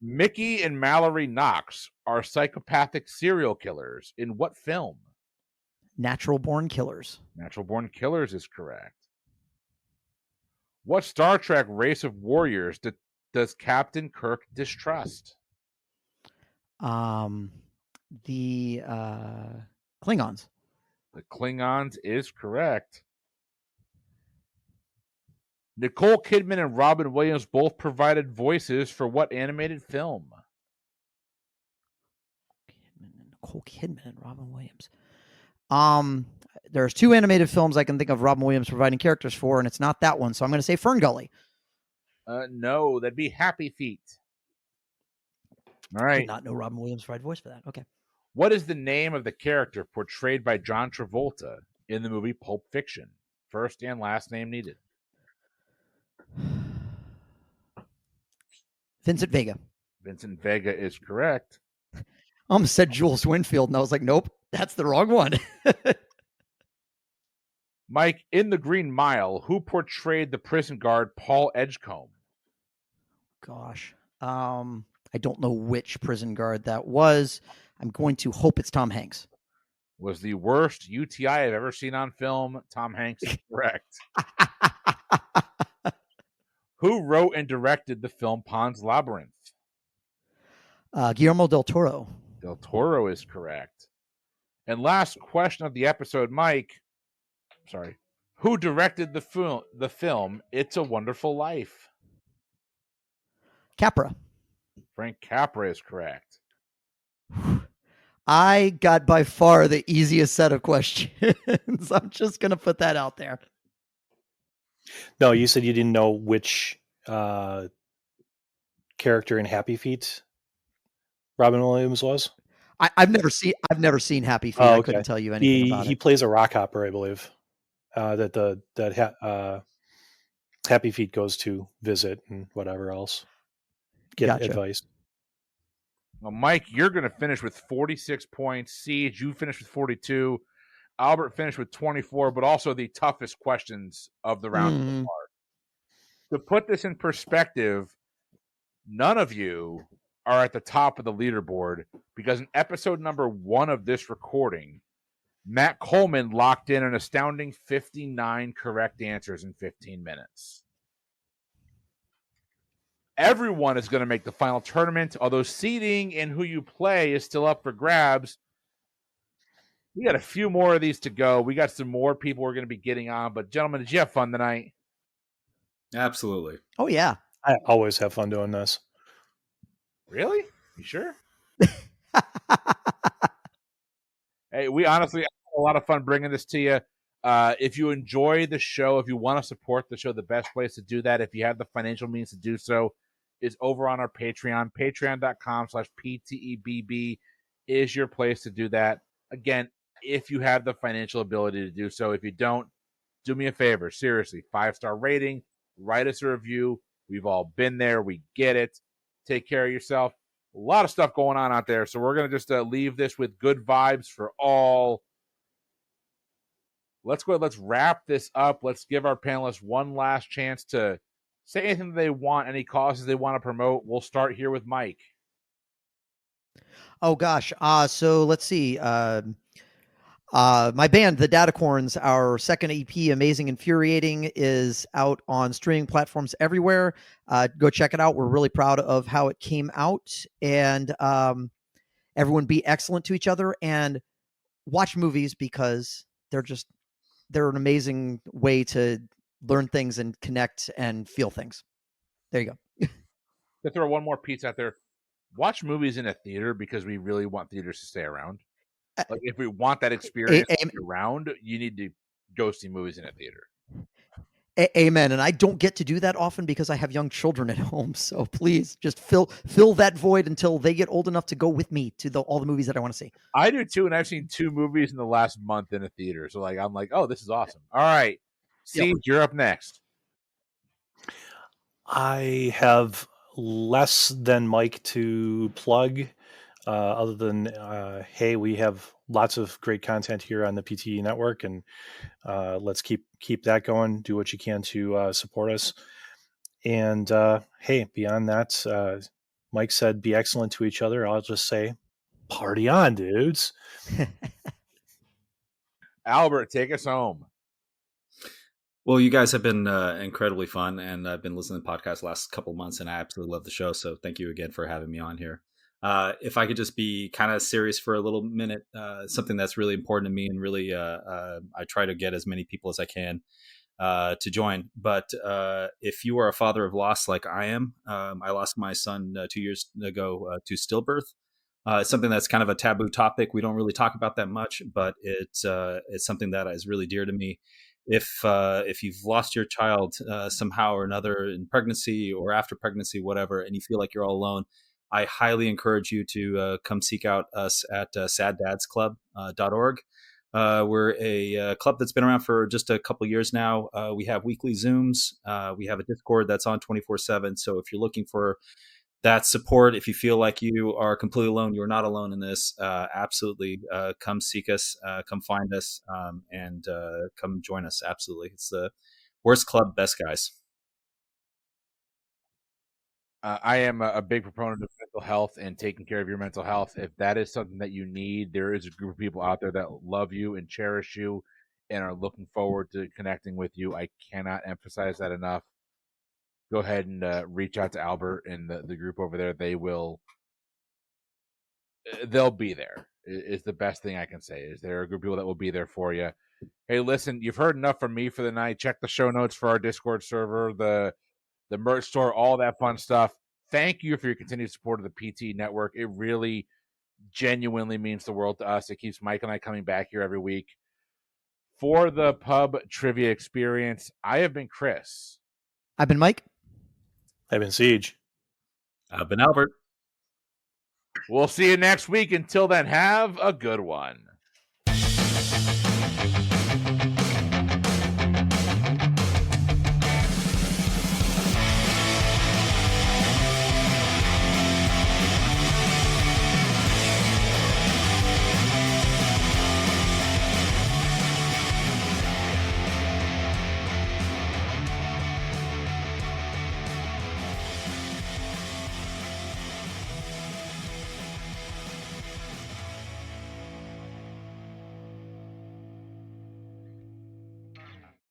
Speaker 1: Mickey and Mallory Knox are psychopathic serial killers in what film?
Speaker 3: Natural Born Killers.
Speaker 1: Natural Born Killers is correct. What Star Trek race of warriors does Captain Kirk distrust?
Speaker 3: The Klingons.
Speaker 1: The Klingons is correct. Nicole Kidman and Robin Williams both provided voices for what animated film?
Speaker 3: Nicole Kidman and Robin Williams. There's two animated films I can think of Robin Williams providing characters for, and it's not that one. So I'm going to say Fern Gully.
Speaker 1: No, that'd be Happy Feet. All right.
Speaker 3: I did not know Robin Williams provided voice for that. Okay.
Speaker 1: What is the name of the character portrayed by John Travolta in the movie Pulp Fiction? First and last name needed.
Speaker 3: Vincent Vega.
Speaker 1: Vincent Vega is correct.
Speaker 3: I almost said Jules Winfield, and I was like, nope, that's the wrong one.
Speaker 1: Mike, in The Green Mile, who portrayed the prison guard Paul Edgecombe?
Speaker 3: Gosh. I don't know which prison guard that was. I'm going to hope it's Tom Hanks.
Speaker 1: Was the worst UTI I've ever seen on film. Tom Hanks is correct. Who wrote and directed the film Pan's Labyrinth?
Speaker 3: Guillermo del Toro.
Speaker 1: Del Toro is correct. And last question of the episode, Mike. Sorry. Who directed the film It's a Wonderful Life?
Speaker 3: Capra.
Speaker 1: Frank Capra is correct.
Speaker 3: I got by far the easiest set of questions. I'm just going to put that out there.
Speaker 4: No, you said you didn't know which character in Happy Feet Robin Williams was.
Speaker 3: I've never seen Happy Feet.
Speaker 4: Okay.
Speaker 3: I couldn't tell you anything about it.
Speaker 4: He plays a rock hopper, I believe. Happy Feet goes to visit and whatever else. Get advice.
Speaker 1: Well, Mike, you're going to finish with 46 points. Siege, you finished with 42. Albert finished with 24, but also the toughest questions of the round so far. To put this in perspective, none of you are at the top of the leaderboard because in episode number 1 of this recording, Matt Coleman locked in an astounding 59 correct answers in 15 minutes. Everyone is going to make the final tournament, although seeding and who you play is still up for grabs. We got a few more of these to go. We got some more people we're going to be getting on. But, gentlemen, did you have fun tonight?
Speaker 2: Absolutely.
Speaker 3: Oh, yeah.
Speaker 4: I always have fun doing this.
Speaker 1: Really? You sure? Hey, we honestly had a lot of fun bringing this to you. If you enjoy the show, if you want to support the show, the best place to do that, if you have the financial means to do so, is over on our Patreon. Patreon.com/PTEBB is your place to do that. Again, if you have the financial ability to do so. If you don't, do me a favor. Seriously, 5-star rating, write us a review. We've all been there. We get it. Take care of yourself. A lot of stuff going on out there. So we're going to just leave this with good vibes for all. Let's go. Let's wrap this up. Let's give our panelists one last chance to say anything they want, any causes they want to promote. We'll start here with Mike.
Speaker 3: Oh, gosh. So let's see. My band, the Datacorns, our second EP, Amazing Infuriating, is out on streaming platforms everywhere. Go check it out. We're really proud of how it came out. And everyone be excellent to each other and watch movies because they're an amazing way to learn things and connect and feel things. There you go.
Speaker 1: To throw one more piece out there, watch movies in a theater because we really want theaters to stay around. Like if we want that experience to be around, you need to go see movies in a theater.
Speaker 3: Amen. And I don't get to do that often because I have young children at home. So please just fill that void until they get old enough to go with me to all the movies that I want to see.
Speaker 1: I do too, and I've seen 2 movies in the last month in a theater. So I'm like, oh, this is awesome. All right, Steve, you're up next.
Speaker 4: I have less than Mike to plug. other than, hey, we have lots of great content here on the PTE network, and let's keep that going. Do what you can to support us. And hey, beyond that, Mike said, be excellent to each other. I'll just say, party on, dudes.
Speaker 1: Albert, take us home.
Speaker 2: Well, you guys have been incredibly fun, and I've been listening to the podcast the last couple of months, and I absolutely love the show. So thank you again for having me on here. If I could just be kind of serious for a little minute, something that's really important to me, and really I try to get as many people as I can to join. But if you are a father of loss like I am, I lost my son 2 years ago to stillbirth. It's something that's kind of a taboo topic. We don't really talk about that much, but it's something that is really dear to me. If you've lost your child somehow or another in pregnancy or after pregnancy, whatever, and you feel like you're all alone, I highly encourage you to come seek out us at saddadsclub.org. We're a club that's been around for just a couple years now. We have weekly Zooms. We have a Discord that's on 24/7. So if you're looking for that support, if you feel like you are completely alone, you're not alone in this, absolutely come seek us, come find us, and come join us. Absolutely. It's the worst club, best guys.
Speaker 1: I am a big proponent of mental health and taking care of your mental health. If that is something that you need, there is a group of people out there that love you and cherish you and are looking forward to connecting with you. I cannot emphasize that enough. Go ahead and reach out to Albert and the group over there. They'll be there, is the best thing I can say. Is there a group of people that will be there for you? Hey, listen, you've heard enough from me for the night. Check the show notes for our Discord server, the merch store, all that fun stuff. Thank you for your continued support of the PT network. It really genuinely means the world to us. It keeps Mike and I coming back here every week. For the pub trivia experience, I have been Chris.
Speaker 3: I've been Mike.
Speaker 4: I've been Siege.
Speaker 2: I've been Albert.
Speaker 1: We'll see you next week. Until then, have a good one.